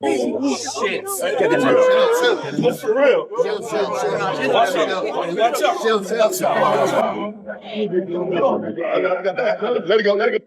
Shit. For real. Let it go, let it go.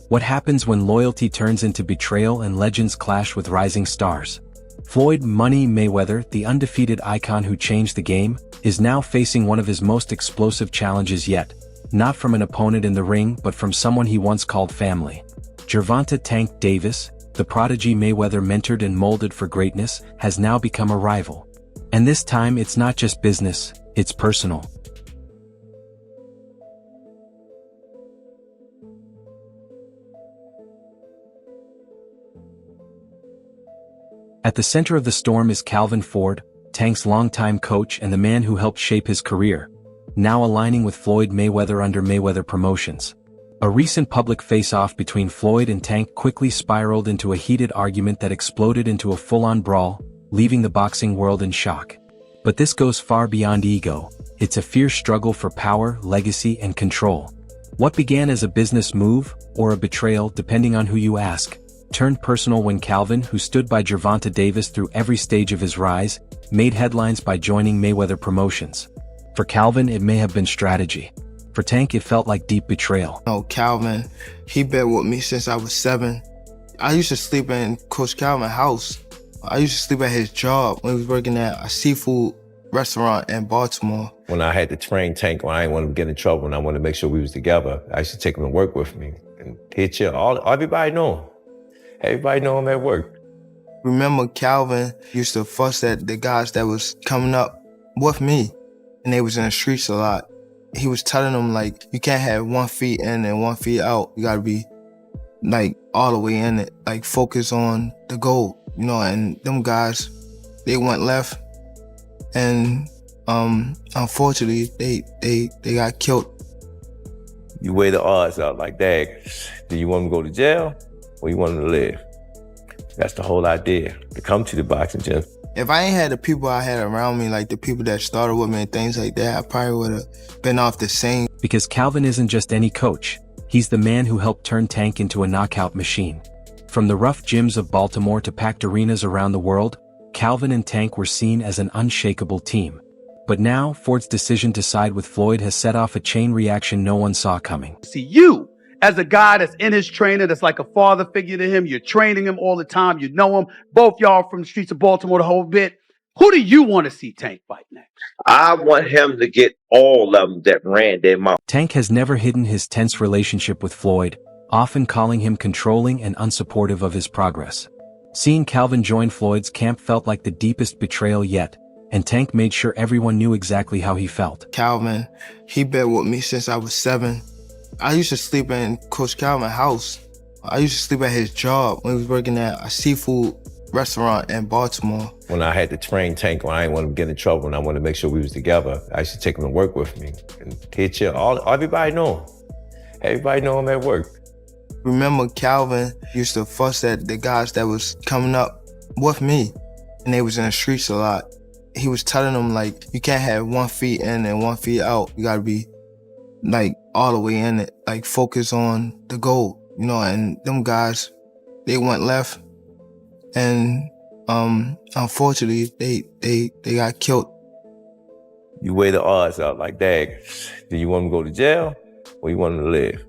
What happens when loyalty turns into betrayal and legends clash with rising stars? Floyd "Money" Mayweather, the undefeated icon who changed the game, is now facing one of his most explosive challenges yet. Not from an opponent in the ring but from someone he once called family. Gervonta "Tank" Davis, the protégé Mayweather mentored and molded for greatness, has now become a rival. And this time it's not just business, it's personal. At the center of the storm is Calvin Ford, Tank's longtime coach and the man who helped shape his career, now aligning with Floyd Mayweather under Mayweather Promotions. A recent public face-off between Floyd and Tank quickly spiraled into a heated argument that exploded into a full-on brawl, leaving the boxing world in shock. But this goes far beyond ego. It's a fierce struggle for power, legacy, and control. What began as a business move, or a betrayal depending on who you ask, turned personal when Calvin, who stood by Gervonta Davis through every stage of his rise, made headlines by joining Mayweather Promotions. For Calvin, it may have been strategy. For Tank, it felt like deep betrayal. Calvin, he been with me since I was 7. I used to sleep in Coach Calvin's house. I used to sleep at his job when he was working at a seafood restaurant in Baltimore. When I had to train Tank, when I didn't want him to get in trouble and I wanted to make sure we was together, I used to take him to work with me. And he'd chill. Everybody know him. Everybody know him at work. Remember, Calvin used to fuss at the guys that was coming up with me, and they was in the streets a lot. He was telling them, like, you can't have 1 foot in and 1 foot out. You gotta be, like, all the way in it. Like, focus on the goal, you know, and them guys, they went left, and unfortunately, they got killed. You weigh the odds out like that. Do you want him to go to jail? Or you want him to live? That's the whole idea, to come to the boxing gym. If I ain't had the people I had around me, like the people that started with me and things like that, I probably would have been off the scene. Because Calvin isn't just any coach, he's the man who helped turn Tank into a knockout machine. From the rough gyms of Baltimore to packed arenas around the world, Calvin and Tank were seen as an unshakable team. But now, Ford's decision to side with Floyd has set off a chain reaction no one saw coming. See, you, as a guy that's in his trainer, that's like a father figure to him, you're training him all the time, you know him, both y'all from the streets of Baltimore the whole bit. Who do you want to see Tank fight next? I want him to get all of them that ran their mouth. Tank has never hidden his tense relationship with Floyd, often calling him controlling and unsupportive of his progress. Seeing Calvin join Floyd's camp felt like the deepest betrayal yet, and Tank made sure everyone knew exactly how he felt. Calvin, he been with me since I was 7. I used to sleep in Coach Calvin's house. I used to sleep at his job when he was working at a seafood restaurant in Baltimore. When I had to train Tank, when I didn't want him to get in trouble and I wanted to make sure we was together, I used to take him to work with me. And he'd chill. Everybody know him. Everybody know him at work. Remember, Calvin used to fuss at the guys that was coming up with me, and they was in the streets a lot. He was telling them, like, you can't have 1 foot in and 1 foot out. You gotta be, like, all the way in it. Like, focus on the goal, you know, and them guys, they went left, and unfortunately, they got killed. You weigh the odds out like that. Do you want him to go to jail? Or you want him to live?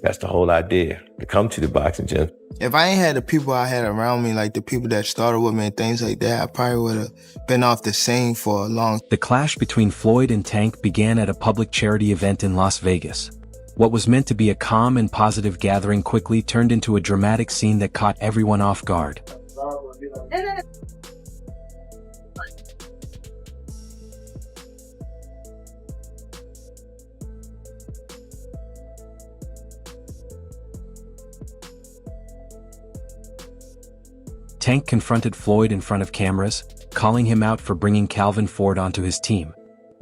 That's the whole idea, to come to the boxing gym. If I ain't had the people I had around me, like the people that started with me and things like that, I probably would have been off the scene for a long time. The clash between Floyd and Tank began at a public charity event in Las Vegas. What was meant to be a calm and positive gathering quickly turned into a dramatic scene that caught everyone off guard. Tank confronted Floyd in front of cameras, calling him out for bringing Calvin Ford onto his team.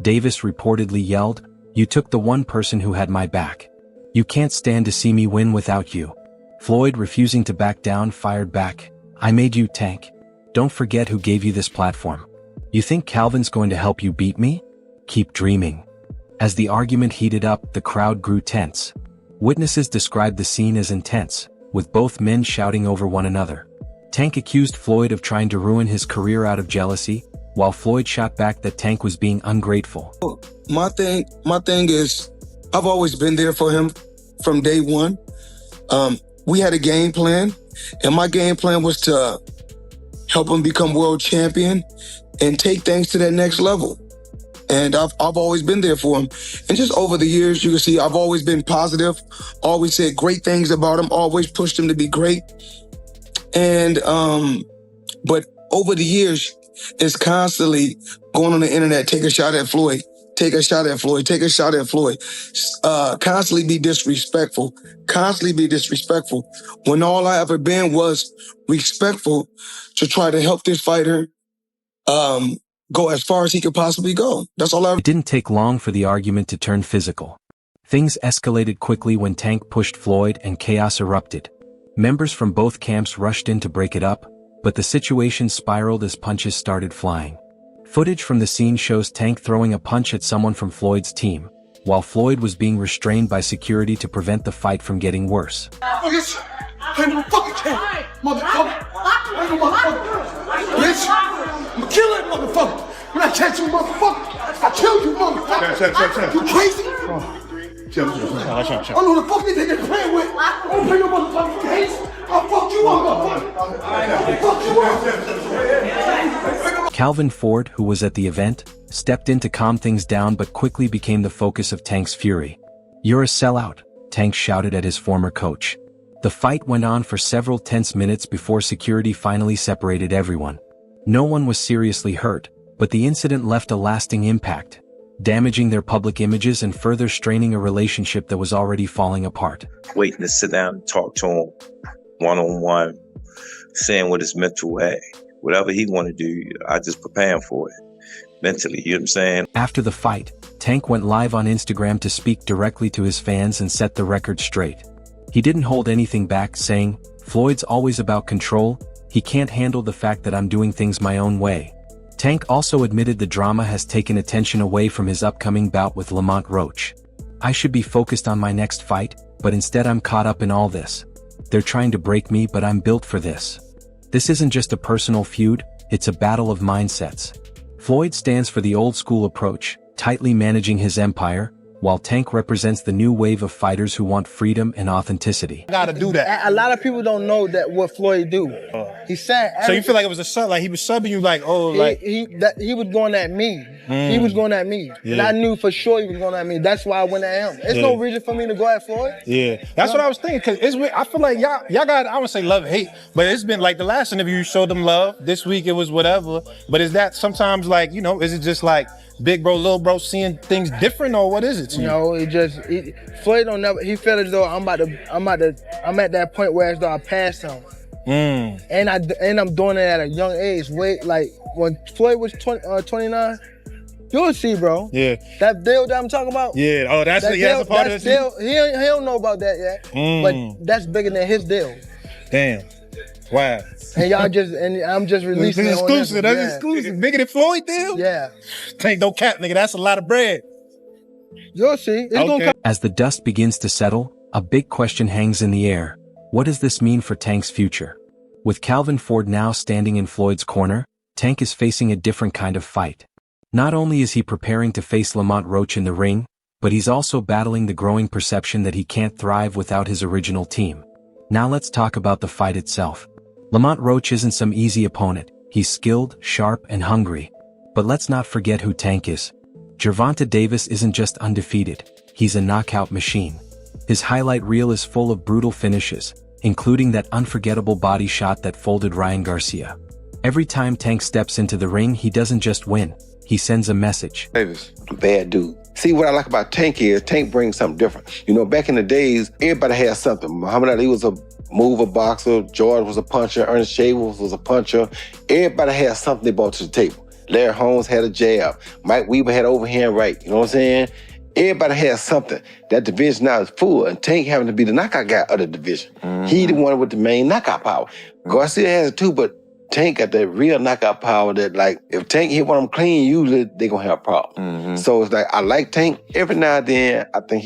Davis reportedly yelled, "You took the one person who had my back. You can't stand to see me win without you." Floyd, refusing to back down, fired back, "I made you, Tank. Don't forget who gave you this platform. You think Calvin's going to help you beat me? Keep dreaming." As the argument heated up, the crowd grew tense. Witnesses described the scene as intense, with both men shouting over one another. Tank accused Floyd of trying to ruin his career out of jealousy, while Floyd shot back that Tank was being ungrateful. My thing is, I've always been there for him from day one. We had a game plan, and my game plan was to help him become world champion and take things to that next level. And I've always been there for him. And just over the years, you can see I've always been positive, always said great things about him, always pushed him to be great. And, but over the years, it's constantly going on the internet, take a shot at Floyd, take a shot at Floyd, take a shot at Floyd. Constantly be disrespectful, when all I ever been was respectful to try to help this fighter go as far as he could possibly go. That's all I... It didn't take long for the argument to turn physical. Things escalated quickly when Tank pushed Floyd and chaos erupted. Members from both camps rushed in to break it up, but the situation spiraled as punches started flying. Footage from the scene shows Tank throwing a punch at someone from Floyd's team, while Floyd was being restrained by security to prevent the fight from getting worse. I ain't no fucking care, motherfucker. I ain't no motherfucker. Bitch, I'ma kill that motherfucker. When I catch you, motherfucker, I kill you, motherfucker. You crazy? Chill. I know the fuck they playing with. I don't play no motherfucking games. I'll fuck you up, motherfucker. Calvin Ford, who was at the event, stepped in to calm things down but quickly became the focus of Tank's fury. "You're a sellout," Tank shouted at his former coach. The fight went on for several tense minutes before security finally separated everyone. No one was seriously hurt, but the incident left a lasting impact, damaging their public images and further straining a relationship that was already falling apart. Waiting to sit down and talk to him one-on-one, saying what his mental at. Whatever he want to do, I just prepare him for it mentally, you know what I'm saying? After the fight, Tank went live on Instagram to speak directly to his fans and set the record straight. He didn't hold anything back, saying, "Floyd's always about control, he can't handle the fact that I'm doing things my own way." Tank also admitted the drama has taken attention away from his upcoming bout with Lamont Roach. "I should be focused on my next fight, but instead I'm caught up in all this. They're trying to break me, but I'm built for this. This isn't just a personal feud, it's a battle of mindsets." Floyd stands for the old school approach, tightly managing his empire, while Tank represents the new wave of fighters who want freedom and authenticity. Gotta do that. A lot of people don't know that what Floyd do. He said. So you feel like it was a sub, like he was subbing you, like, oh, like he was going at me. He was going at me, and I knew for sure he was going at me. That's why I went at him. There's no reason for me to go at Floyd. Yeah, that's what I was thinking. Cause it's weird. I feel like y'all got, I wouldn't say love hate, but it's been like the last interview you showed them love. This week it was whatever. But is that sometimes like, you know, is it just like big bro, little bro seeing things different, or what is it to you? No, Floyd don't never. He felt as though I'm at that point where as though I passed him. And I'm doing it at a young age. Wait, like when Floyd was 29, you'll see, bro. Yeah. That deal that I'm talking about. Yeah. Oh, that's a part of the deal. He don't know about that yet. But that's bigger than his deal. Damn. Wow. And I'm just releasing it's it. Exclusive. That's exclusive. Bigger than Floyd deal? Yeah. Tank no cap, nigga. That's a lot of bread. You'll see. It's gonna come. As the dust begins to settle, a big question hangs in the air. What does this mean for Tank's future? With Calvin Ford now standing in Floyd's corner, Tank is facing a different kind of fight. Not only is he preparing to face Lamont Roach in the ring, but he's also battling the growing perception that he can't thrive without his original team. Now let's talk about the fight itself. Lamont Roach isn't some easy opponent. He's skilled, sharp, and hungry. But let's not forget who Tank is. Gervonta Davis isn't just undefeated, he's a knockout machine. His highlight reel is full of brutal finishes, including that unforgettable body shot that folded Ryan Garcia. Every time Tank steps into the ring, he doesn't just win, he sends a message. Davis, bad dude. See, what I like about Tank is Tank brings something different. You know, back in the days, everybody had something. Muhammad Ali was a mover boxer, George was a puncher, Ernest Shaver was a puncher. Everybody had something they brought to the table. Larry Holmes had a jab. Mike Weaver had overhand right. You know what I'm saying? Everybody has something. That division now is full, and Tank having to be the knockout guy of the division. He the one with the main knockout power. Garcia has it too, but Tank got that real knockout power that, like, if Tank hit one of them clean, usually they gonna have a problem. So it's like, I like Tank. Every now and then, I think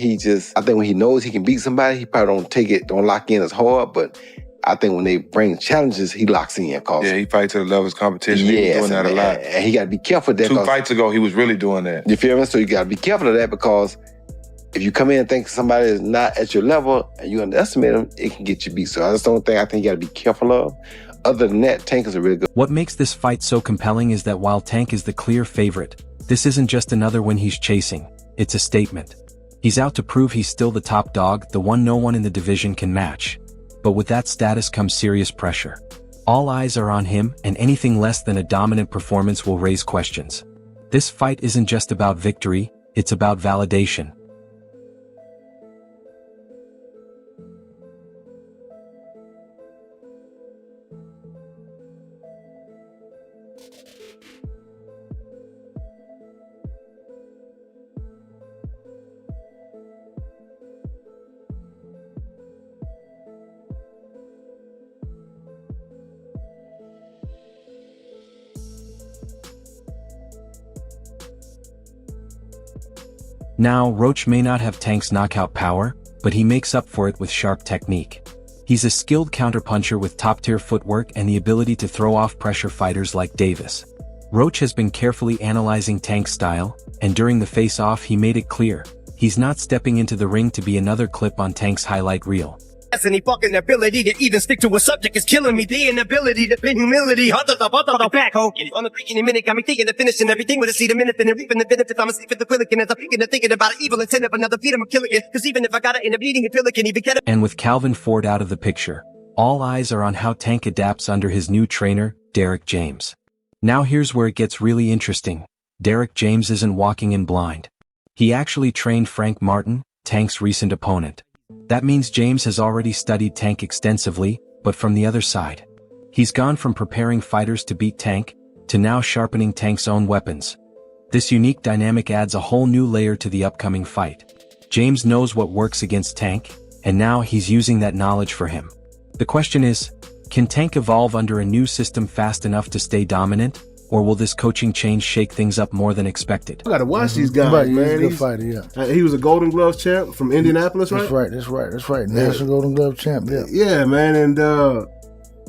when he knows he can beat somebody, he probably don't lock in as hard, but I think when they bring challenges, he locks in. Yeah, he fights to the level of competition. Yes, He was doing that a lot. And he got to be careful of that. 2 fights ago, he was really doing that. You feel me? So you got to be careful of that, because if you come in and think somebody is not at your level and you underestimate them, it can get you beat. So that's the only thing I think you got to be careful of. Other than that, Tank is a really good. What makes this fight so compelling is that while Tank is the clear favorite, this isn't just another win he's chasing, it's a statement. He's out to prove he's still the top dog, the one no one in the division can match. But with that status comes serious pressure. All eyes are on him, and anything less than a dominant performance will raise questions. This fight isn't just about victory, it's about validation. Now, Roach may not have Tank's knockout power, but he makes up for it with sharp technique. He's a skilled counterpuncher with top-tier footwork and the ability to throw off pressure fighters like Davis. Roach has been carefully analyzing Tank's style, and during the face-off he made it clear, he's not stepping into the ring to be another clip on Tank's highlight reel. Any fucking ability to even stick to a subject is killing me. The inability to pin humility. Hunter the back home. On the freaking minute, got me thinking of finishing everything with a seed of minute and reaping the benefits. I'm asleep at the quillican as I'm thinking about an evil intent of another feet. I'm a killing it. Cause even if I got it in a beating, it can even get it. And with Calvin Ford out of the picture, all eyes are on how Tank adapts under his new trainer, Derek James. Now here's where it gets really interesting. Derek James isn't walking in blind. He actually trained Frank Martin, Tank's recent opponent. That means James has already studied Tank extensively, but from the other side. He's gone from preparing fighters to beat Tank, to now sharpening Tank's own weapons. This unique dynamic adds a whole new layer to the upcoming fight. James knows what works against Tank, and now he's using that knowledge for him. The question is, can Tank evolve under a new system fast enough to stay dominant, or will this coaching change shake things up more than expected? I gotta watch these guys, man. He's a good fighter, yeah. He was a Golden Gloves champ from Indianapolis, right? That's right. National Golden Glove champ, yeah. Yeah, man, and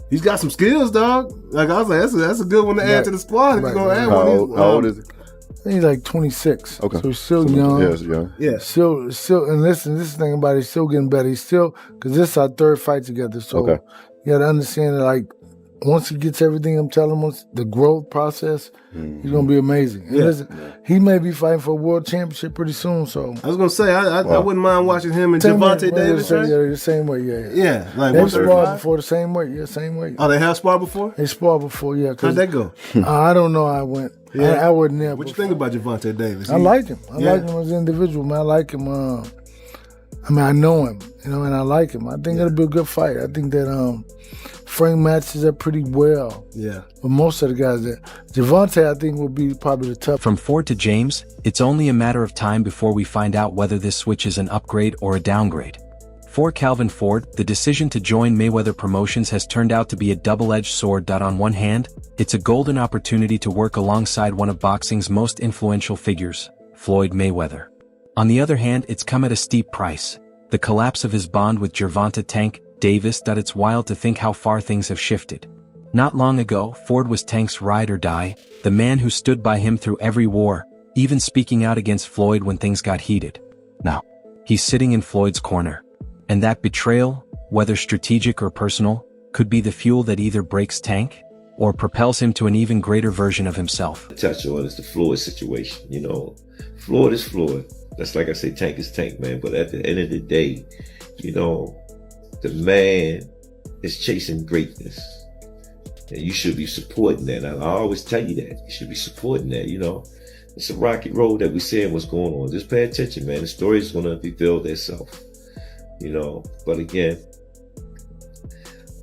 he's got some skills, dog. Like, I was like, that's a good one to add to the squad if you're gonna add one. How old is he? I think he's like 26. Okay. So he's still young. Yes, young. Yeah. Still, and listen, this thing about it, he's still getting better. He's still, because this is our third fight together. So you gotta understand that, like, once he gets everything I'm telling him, the growth process, he's gonna be amazing. And listen, he may be fighting for a world championship pretty soon. So I was gonna say, I wouldn't mind watching him and Gervonta Davis. Yeah, the same way, yeah. Yeah, like they sparred before the same way, same way. Oh, they have sparred before? They sparred before, yeah. How'd that go? I don't know. I went. Yeah. I wasn't there. What you think about Gervonta Davis? I like him. I like him as an individual, man. I like him. I know him, and I like him. I think it'll be a good fight. I think that Frank matches up pretty well. Yeah. But most of the guys that Gervonta, I think, will be probably the toughest. From Ford to James, it's only a matter of time before we find out whether this switch is an upgrade or a downgrade. For Calvin Ford, the decision to join Mayweather Promotions has turned out to be a double-edged sword. On one hand, it's a golden opportunity to work alongside one of boxing's most influential figures, Floyd Mayweather. On the other hand, it's come at a steep price. The collapse of his bond with Gervonta Tank Davis. It's wild to think how far things have shifted. Not long ago, Ford was Tank's ride or die, the man who stood by him through every war, even speaking out against Floyd when things got heated. Now, he's sitting in Floyd's corner. And that betrayal, whether strategic or personal, could be the fuel that either breaks Tank or propels him to an even greater version of himself. Touch on is the Floyd situation. Floyd is Floyd. That's like I say, Tank is Tank, man. But at the end of the day, the man is chasing greatness. And you should be supporting that. And I always tell you that. You should be supporting that, It's a rocky road that we're seeing what's going on. Just pay attention, man. The story is going to reveal itself. But again,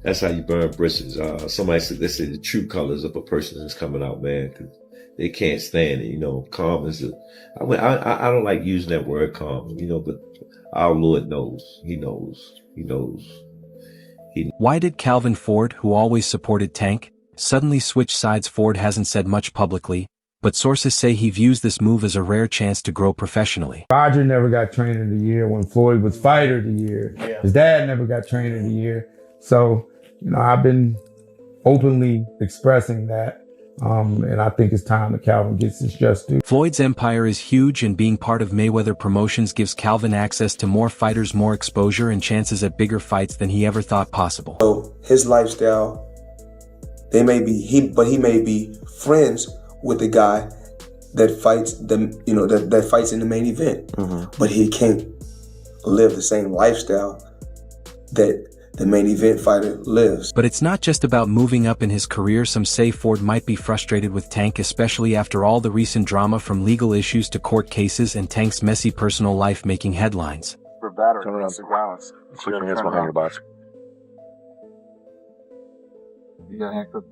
that's how you burn bridges. Somebody said they say the true colors of a person is coming out, man, because they can't stand it. Calm is I don't like using that word calm, but our Lord knows. He knows. Why did Calvin Ford, who always supported Tank, suddenly switch sides. Ford hasn't said much publicly, but sources say he views this move as a rare chance to grow professionally. Roger never got trainer of the year when Floyd was fighter of the year. Yeah. His dad never got trainer of the year. So, I've been openly expressing that. And I think it's time that Calvin gets his just due. Floyd's empire is huge, and being part of Mayweather Promotions gives Calvin access to more fighters, more exposure, and chances at bigger fights than he ever thought possible. So his lifestyle, he may be friends with the guy that fights that fights in the main event, but he can't live the same lifestyle that the main event fighter lives. But it's not just about moving up in his career. Some say Ford might be frustrated with Tank, especially after all the recent drama from legal issues to court cases and Tank's messy personal life making headlines. For battery, domestic violence. Put your hands behind your box. You got handcuffed?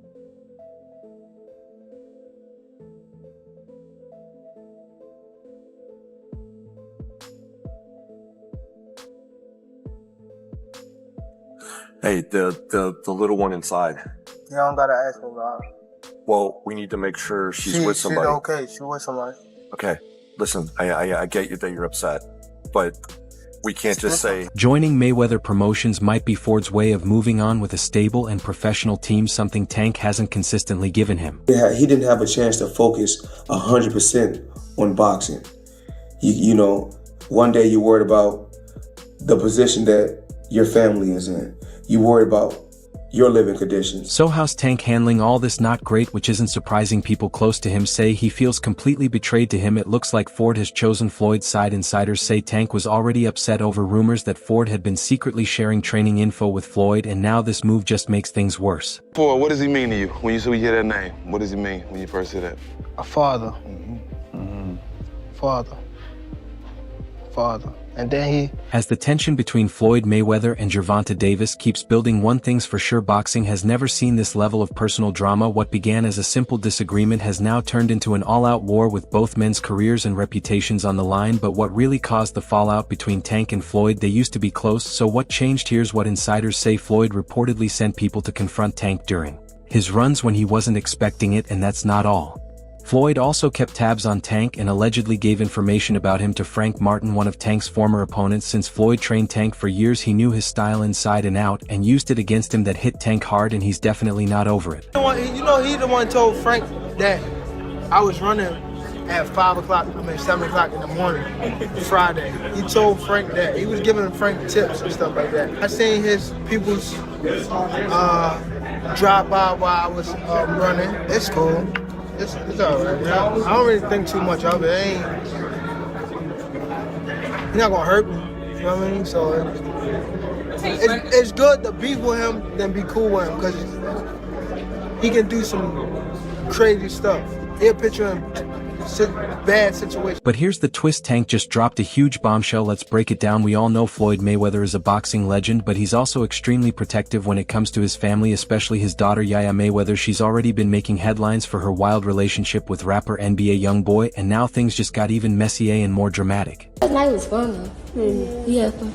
Hey, the little one inside. You don't gotta ask me about her. Well, we need to make sure she's with somebody. She's okay. She's with somebody. Okay, listen, I get you that you're upset, but we can't just say. Joining Mayweather Promotions might be Ford's way of moving on with a stable and professional team, something Tank hasn't consistently given him. Yeah, he didn't have a chance to focus 100% on boxing. One day you're worried about the position that your family is in. You worry about your living conditions. So how's Tank handling all this? Not great, which isn't surprising. People close to him say he feels completely betrayed. To him, it looks like Ford has chosen Floyd's side. Insiders say Tank was already upset over rumors that Ford had been secretly sharing training info with Floyd, and now this move just makes things worse. Ford, what does he mean to you when you hear that name? What does he mean when you first hear that? A father. Father. And then As the tension between Floyd Mayweather and Gervonta Davis keeps building, one thing's for sure: boxing has never seen this level of personal drama. What began as a simple disagreement has now turned into an all-out war with both men's careers and reputations on the line. But what really caused the fallout between Tank and Floyd? They used to be close, so what changed? Here's what insiders say. Floyd reportedly sent people to confront Tank during his runs when he wasn't expecting it, and that's not all. Floyd also kept tabs on Tank and allegedly gave information about him to Frank Martin, one of Tank's former opponents. Since Floyd trained Tank for years, he knew his style inside and out and used it against him. That hit Tank hard, and he's definitely not over it. He the one told Frank that I was running at 7 o'clock in the morning, Friday. He told Frank that. He was giving Frank tips and stuff like that. I seen his people's drive by while I was running. It's cool. It's all right. I don't really think too much of it. He's not gonna hurt me. You know what I mean? So it's good to be with him than be cool with him, because he can do some crazy stuff. He'll put you in bad situations. But here's the twist: Tank just dropped a huge bombshell. Let's break it down. We all know Floyd Mayweather is a boxing legend, but he's also extremely protective when it comes to his family, especially his daughter Yaya Mayweather. She's already been making headlines for her wild relationship with rapper NBA YoungBoy, and now things just got even messier and more dramatic. That night was fun though. We had fun.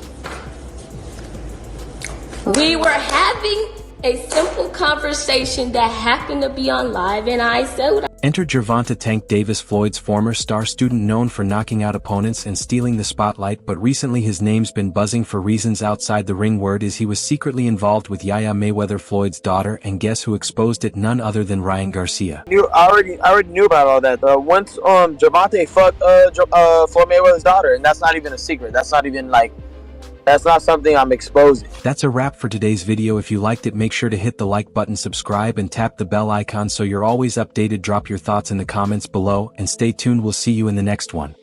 We were having a simple conversation that happened to be on live, and I said what Enter Gervonta Tank Davis, Floyd's former star student known for knocking out opponents and stealing the spotlight, but recently his name's been buzzing for reasons outside the ring. Word is he was secretly involved with Yaya Mayweather, Floyd's daughter, and guess who exposed it? None other than Ryan Garcia. I already knew about all that. Once Gervonta fucked Floyd Mayweather's daughter, and that's not even a secret. That's not something I'm exposing. That's a wrap for today's video. If you liked it, make sure to hit the like button, subscribe, and tap the bell icon so you're always updated. Drop your thoughts in the comments below, and stay tuned. We'll see you in the next one.